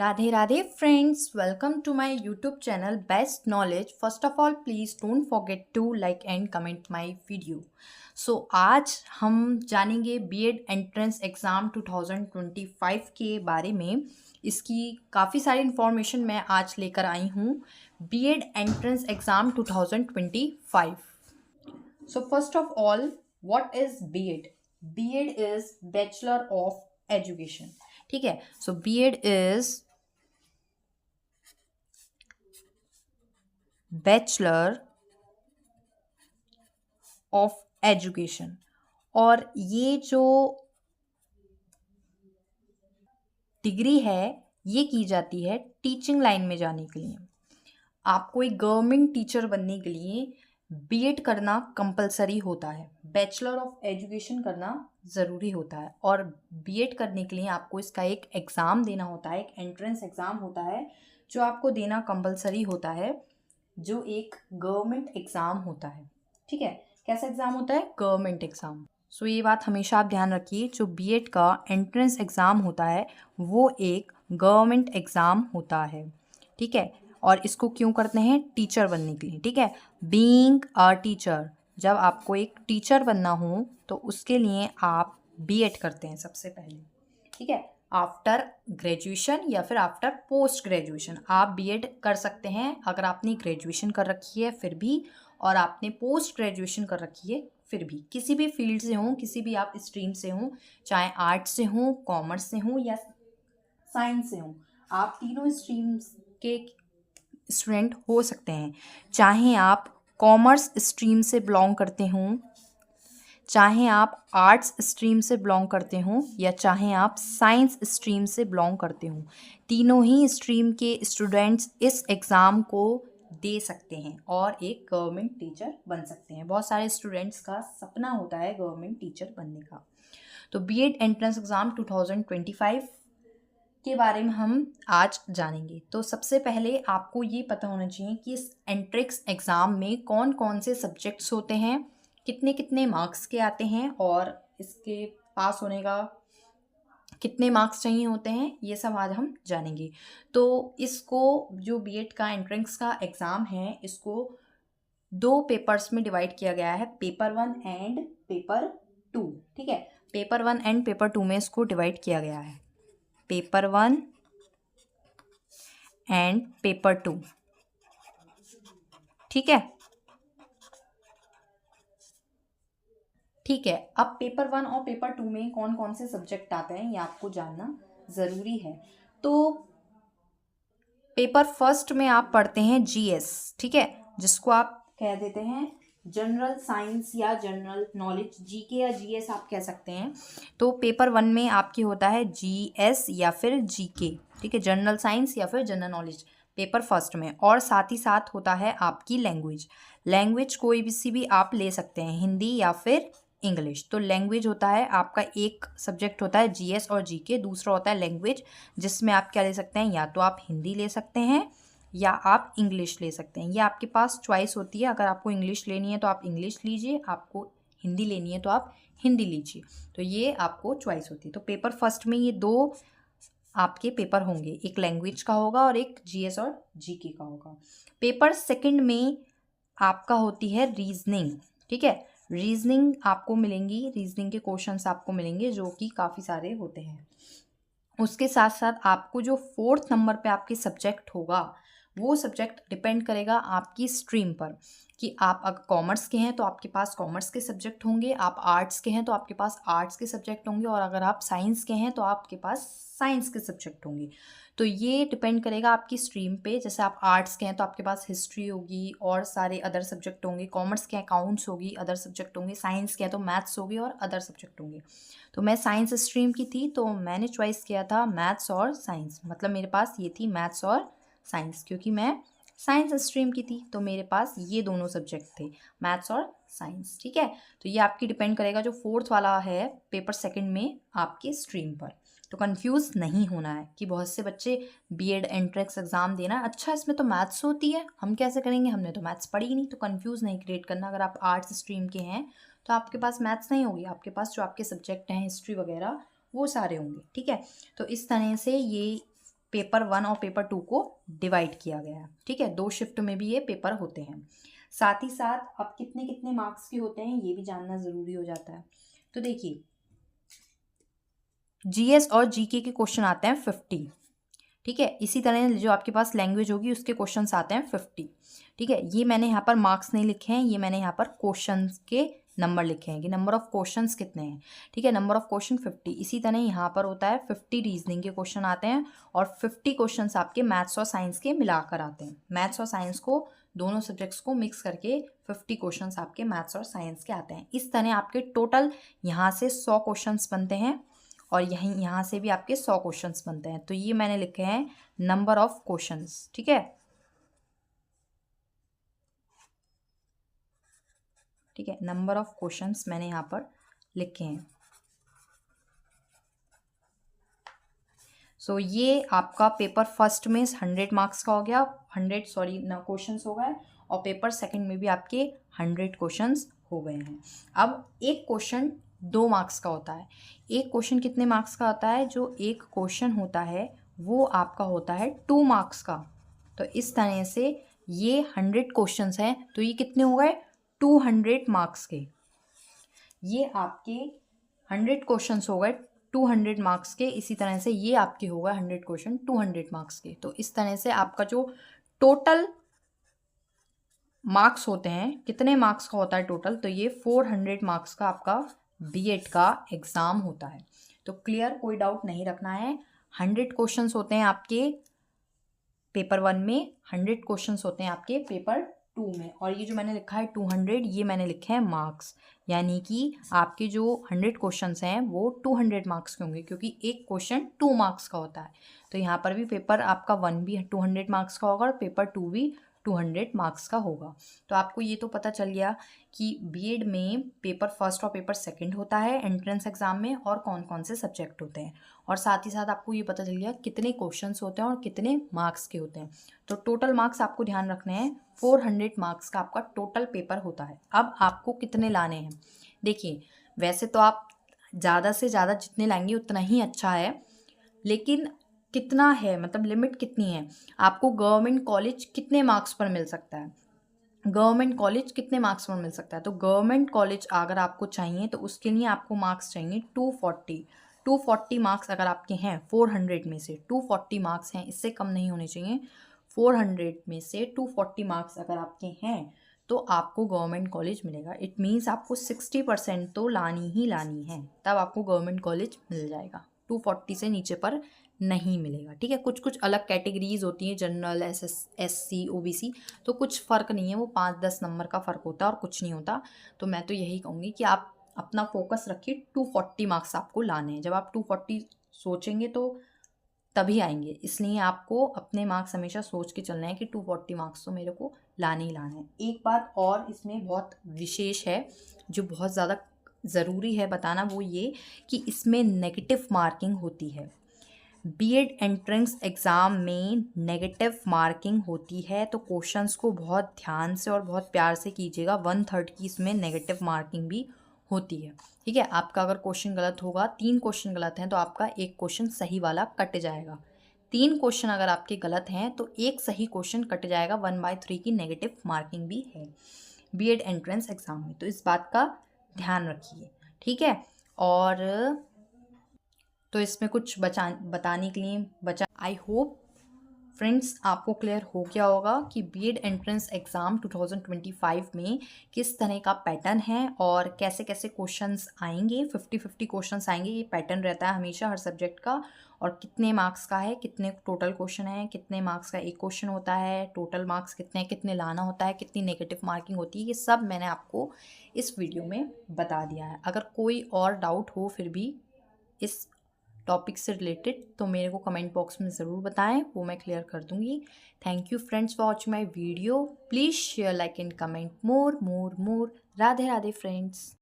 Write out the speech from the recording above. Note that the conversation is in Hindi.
Radhe Radhe friends, welcome to my YouTube channel best knowledge. First of all please don't forget to like and comment my video. So आज हम जानेंगे बीएड एंट्रेंस एग्ज़ाम 2025 के बारे में। इसकी काफ़ी सारी इन्फॉर्मेशन मैं आज लेकर आई हूँ। BEd entrance exam 2025। So first of all, what is BEd? BEd is bachelor of education. ठीक है, so BEd is bachelor of education. और ये जो डिग्री है ये की जाती है टीचिंग लाइन में जाने के लिए। आपको एक गवर्नमेंट टीचर बनने के लिए बीएड करना कंपलसरी होता है, बैचलर ऑफ एजुकेशन करना ज़रूरी होता है। और बीएड करने के लिए आपको इसका एक एग्ज़ाम देना होता है, एक एंट्रेंस एग्ज़ाम होता है जो आपको देना कंपलसरी होता है, जो एक गवर्नमेंट एग्ज़ाम होता है। ठीक है, कैसा एग्ज़ाम होता है? Government exam. सो ये बात हमेशा आप ध्यान रखिए, जो बीएड का एंट्रेंस एग्ज़ाम होता है वो एक गवर्नमेंट एग्ज़ाम होता है। ठीक है, और इसको क्यों करते हैं? टीचर बनने के लिए। ठीक है, बीइंग अ टीचर, जब आपको एक टीचर बनना हो तो उसके लिए आप बीएड करते हैं सबसे पहले। ठीक है, आफ्टर ग्रेजुएशन या फिर आफ्टर पोस्ट ग्रेजुएशन आप बीएड कर सकते हैं, अगर आपने ग्रेजुएशन कर रखी है फिर भी, और आपने पोस्ट ग्रेजुएशन कर रखी है फिर भी। किसी भी फील्ड से हों, किसी भी आप स्ट्रीम से हों, चाहे आर्ट्स से हों, कॉमर्स से हों या साइंस से हों, आप तीनों स्ट्रीम्स के स्टूडेंट हो सकते हैं। चाहे आप कॉमर्स स्ट्रीम से बिलोंग करते हों, चाहे आप आर्ट्स स्ट्रीम से बिलोंग करते हों, या चाहे आप साइंस स्ट्रीम से बिलोंग करते हों, तीनों ही स्ट्रीम के स्टूडेंट्स इस एग्ज़ाम को दे सकते हैं और एक गवर्नमेंट टीचर बन सकते हैं। बहुत सारे स्टूडेंट्स का सपना होता है गवर्नमेंट टीचर बनने का। तो बीएड एंट्रेंस एग्ज़ाम 2025 के बारे में हम आज जानेंगे। तो सबसे पहले आपको ये पता होना चाहिए कि इस एंट्रेंस एग्ज़ाम में कौन कौन से सब्जेक्ट्स होते हैं, कितने कितने मार्क्स के आते हैं, और इसके पास होने का कितने मार्क्स चाहिए होते हैं, ये सब आज हम जानेंगे। तो इसको, जो बीएड का एंट्रेंस का एग्ज़ाम है, इसको दो पेपर्स में डिवाइड किया गया है, पेपर 1 एंड पेपर 2। ठीक है, पेपर 1 एंड पेपर 2 में इसको डिवाइड किया गया है, पेपर 1 एंड पेपर 2। ठीक है, ठीक है। अब पेपर 1 और पेपर 2 में कौन कौन से सब्जेक्ट आते हैं ये आपको जानना ज़रूरी है। तो पेपर फर्स्ट में आप पढ़ते हैं जीएस। ठीक है, जिसको आप कह देते हैं जनरल साइंस या जनरल नॉलेज, जीके या जीएस आप कह सकते हैं। तो पेपर 1 में आपकी होता है जीएस या फिर जीके। ठीक है, जनरल साइंस या फिर जनरल नॉलेज पेपर फर्स्ट में। और साथ ही साथ होता है आपकी लैंग्वेज। लैंग्वेज कोई भी सी भी आप ले सकते हैं, हिंदी या फिर इंग्लिश। तो लैंग्वेज होता है आपका, एक सब्जेक्ट होता है जीएस और जीके, दूसरा होता है लैंग्वेज, जिसमें आप क्या ले सकते हैं, या तो आप हिंदी ले सकते हैं या आप इंग्लिश ले सकते हैं। ये आपके पास चॉइस होती है। अगर आपको इंग्लिश लेनी है तो आप इंग्लिश लीजिए, आपको हिंदी लेनी है तो आप हिंदी लीजिए। तो ये आपको चॉइस होती है। तो पेपर फर्स्ट में ये दो आपके पेपर होंगे, एक लैंग्वेज का होगा और एक जीएस और जीके का होगा। पेपर सेकंड में आपका होती है रीजनिंग। ठीक है, रीजनिंग आपको मिलेंगी, रीजनिंग के क्वेश्चंस आपको मिलेंगे जो कि काफ़ी सारे होते हैं। उसके साथ साथ आपको जो 4th नंबर पे आपके सब्जेक्ट होगा, वो सब्जेक्ट डिपेंड करेगा आपकी स्ट्रीम पर, कि आप अगर कॉमर्स के हैं तो आपके पास कॉमर्स के सब्जेक्ट होंगे, आप आर्ट्स के हैं तो आपके पास आर्ट्स के सब्जेक्ट होंगे, और अगर आप साइंस के हैं तो आपके पास साइंस के सब्जेक्ट होंगे। तो ये डिपेंड करेगा आपकी स्ट्रीम पे। जैसे आप आर्ट्स के हैं तो आपके पास हिस्ट्री होगी और सारे अदर सब्जेक्ट होंगे, कॉमर्स के अकाउंट्स होगी, अदर सब्जेक्ट होंगे, साइंस के हैं तो मैथ्स होगी और अदर सब्जेक्ट होंगे। तो मैं साइंस स्ट्रीम की थी तो मैंने चॉइस किया था मैथ्स और साइंस, मतलब मेरे पास ये थी मैथ्स और साइंस, क्योंकि मैं साइंस स्ट्रीम की थी तो मेरे पास ये दोनों सब्जेक्ट थे, मैथ्स और साइंस। ठीक है, तो ये आपकी डिपेंड करेगा जो 4th वाला है पेपर सेकंड में आपके स्ट्रीम पर। तो कंफ्यूज नहीं होना है कि बहुत से बच्चे बीएड एंट्रेंस एग्जाम देना, अच्छा इसमें तो मैथ्स होती है, हम कैसे करेंगे, हमने तो मैथ्स पढ़ी ही नहीं। तो कंफ्यूज नहीं क्रिएट करना। अगर आप आर्ट्स स्ट्रीम के हैं तो आपके पास मैथ्स नहीं होगी, आपके पास जो आपके सब्जेक्ट हैं हिस्ट्री वगैरह वो सारे होंगे। ठीक है, तो इस तरह से ये पेपर 1 और पेपर 2 को डिवाइड किया गया है। ठीक है, 2 शिफ्ट में भी ये पेपर होते हैं। साथ ही साथ अब कितने कितने मार्क्स के होते हैं ये भी जानना ज़रूरी हो जाता है। तो देखिए, जीएस और जीके के क्वेश्चन आते हैं 50। ठीक है, इसी तरह जो आपके पास लैंग्वेज होगी उसके क्वेश्चंस आते हैं 50। ठीक है, ये मैंने यहाँ पर मार्क्स नहीं लिखे हैं, ये मैंने यहाँ पर क्वेश्चंस के नंबर लिखे हैं कि नंबर ऑफ क्वेश्चंस कितने हैं। ठीक है, नंबर ऑफ क्वेश्चन 50। इसी तरह यहाँ पर होता है 50 रीजनिंग के क्वेश्चन आते हैं और 50 क्वेश्चंस आपके मैथ्स और साइंस के मिलाकर आते हैं। मैथ्स और साइंस को, दोनों सब्जेक्ट्स को मिक्स करके 50 क्वेश्चंस आपके मैथ्स और साइंस के आते हैं। इस तरह आपके टोटल यहाँ से 100 क्वेश्चंस बनते हैं और यहाँ से भी आपके 100 क्वेश्चंस बनते हैं। तो ये मैंने लिखे हैं नंबर ऑफ क्वेश्चंस। ठीक है, ठीक है, नंबर ऑफ क्वेश्चंस मैंने यहाँ पर लिखे हैं। सो ये आपका पेपर फर्स्ट में 100 मार्क्स का हो गया, 100 सॉरी ना क्वेश्चंस हो गए, और पेपर सेकंड में भी आपके 100 क्वेश्चंस हो गए हैं। अब एक क्वेश्चन 2 मार्क्स का होता है। एक क्वेश्चन कितने मार्क्स का होता है? जो एक क्वेश्चन होता है वो आपका होता है 2 मार्क्स का। तो इस तरह से ये 100 क्वेश्चंस हैं, तो ये कितने हो गए? 200 मार्क्स के। ये आपके 100 क्वेश्चंस हो गए 200 मार्क्स के। इसी तरह से ये आपके हो गए 100 क्वेश्चन 200 मार्क्स के। तो इस तरह से आपका जो टोटल मार्क्स होते हैं, कितने मार्क्स का होता है टोटल? तो ये 400 मार्क्स का आपका बीएड का एग्ज़ाम होता है। तो क्लियर, कोई डाउट नहीं रखना है। 100 क्वेश्चंस होते हैं आपके पेपर 1 में, 100 क्वेश्चंस होते हैं आपके पेपर 2 में, और ये जो मैंने लिखा है 200, ये मैंने लिखे हैं मार्क्स। यानी कि आपके जो 100 क्वेश्चंस हैं वो 200 मार्क्स के होंगे, क्योंकि एक क्वेश्चन 2 मार्क्स का होता है। तो यहाँ पर भी पेपर आपका 1 भी 200 मार्क्स का होगा और पेपर 2 भी 200 मार्क्स का होगा। तो आपको ये तो पता चल गया कि बीएड में पेपर फर्स्ट और पेपर सेकंड होता है एंट्रेंस एग्जाम में, और कौन कौन से सब्जेक्ट होते हैं, और साथ ही साथ आपको ये पता चल गया कितने क्वेश्चंस होते हैं और कितने मार्क्स के होते हैं। तो टोटल मार्क्स आपको ध्यान रखने हैं, 400 मार्क्स का आपका टोटल पेपर होता है। अब आपको कितने लाने हैं? देखिए, वैसे तो आप ज़्यादा से ज़्यादा जितने लाएंगे उतना ही अच्छा है, लेकिन कितना है, मतलब लिमिट कितनी है? आपको गवर्नमेंट कॉलेज कितने मार्क्स पर मिल सकता है? गवर्नमेंट कॉलेज कितने मार्क्स पर मिल सकता है? तो गवर्नमेंट कॉलेज अगर आपको चाहिए तो उसके लिए आपको मार्क्स चाहिए 240 मार्क्स। अगर आपके हैं 400 में से 240 मार्क्स हैं, इससे कम नहीं होने चाहिए। 400 में से 240 मार्क्स अगर आपके हैं तो आपको गवर्नमेंट कॉलेज मिलेगा। इट मीन्स आपको 60% तो लानी ही लानी है, तब आपको गवर्नमेंट कॉलेज मिल जाएगा। 240 से नीचे पर नहीं मिलेगा। ठीक है, कुछ कुछ अलग कैटेगरीज होती हैं, जनरल, एससी, ओबीसी, तो कुछ फ़र्क नहीं है, वो 5-10 नंबर का फ़र्क होता है और कुछ नहीं होता। तो मैं तो यही कहूँगी कि आप अपना फोकस रखिए, 240 मार्क्स आपको लाने हैं। जब आप 240 सोचेंगे तो तभी आएंगे, इसलिए आपको अपने मार्क्स हमेशा सोच के चलना है कि 240 मार्क्स तो मेरे को लाने ही लाने हैं। एक बात और इसमें बहुत विशेष है, जो बहुत ज़्यादा ज़रूरी है बताना, वो ये कि इसमें नेगेटिव मार्किंग होती है। बीएड एंट्रेंस एग्ज़ाम में नेगेटिव मार्किंग होती है, तो क्वेश्चंस को बहुत ध्यान से और बहुत प्यार से कीजिएगा। 1/3 की इसमें नेगेटिव मार्किंग भी होती है। ठीक है, आपका अगर क्वेश्चन गलत होगा, 3 क्वेश्चन गलत हैं तो आपका एक क्वेश्चन सही वाला कट जाएगा। 3 क्वेश्चन अगर आपके गलत हैं तो एक सही क्वेश्चन कट जाएगा। 1/3 की नेगेटिव मार्किंग भी है बीएड एंट्रेंस एग्ज़ाम में, तो इस बात का ध्यान रखिए। ठीक है, और तो इसमें कुछ बताने के लिए बचा। आई होप फ्रेंड्स आपको क्लियर हो गया होगा कि बीएड एंट्रेंस एग्ज़ाम 2025 में किस तरह का पैटर्न है और कैसे कैसे क्वेश्चंस आएंगे। 50-50 क्वेश्चंस आएंगे, ये पैटर्न रहता है हमेशा हर सब्जेक्ट का। और कितने मार्क्स का है, कितने टोटल क्वेश्चन है, कितने मार्क्स का एक क्वेश्चन होता है, टोटल मार्क्स कितने कितने लाना होता है, कितनी नेगेटिव मार्किंग होती है, ये सब मैंने आपको इस वीडियो में बता दिया है। अगर कोई और डाउट हो फिर भी इस टॉपिक से रिलेटेड तो मेरे को कमेंट बॉक्स में ज़रूर बताएं, वो मैं क्लियर कर दूंगी। Thank you friends for watching my video. Please share, like and comment more. Radhe Radhe friends.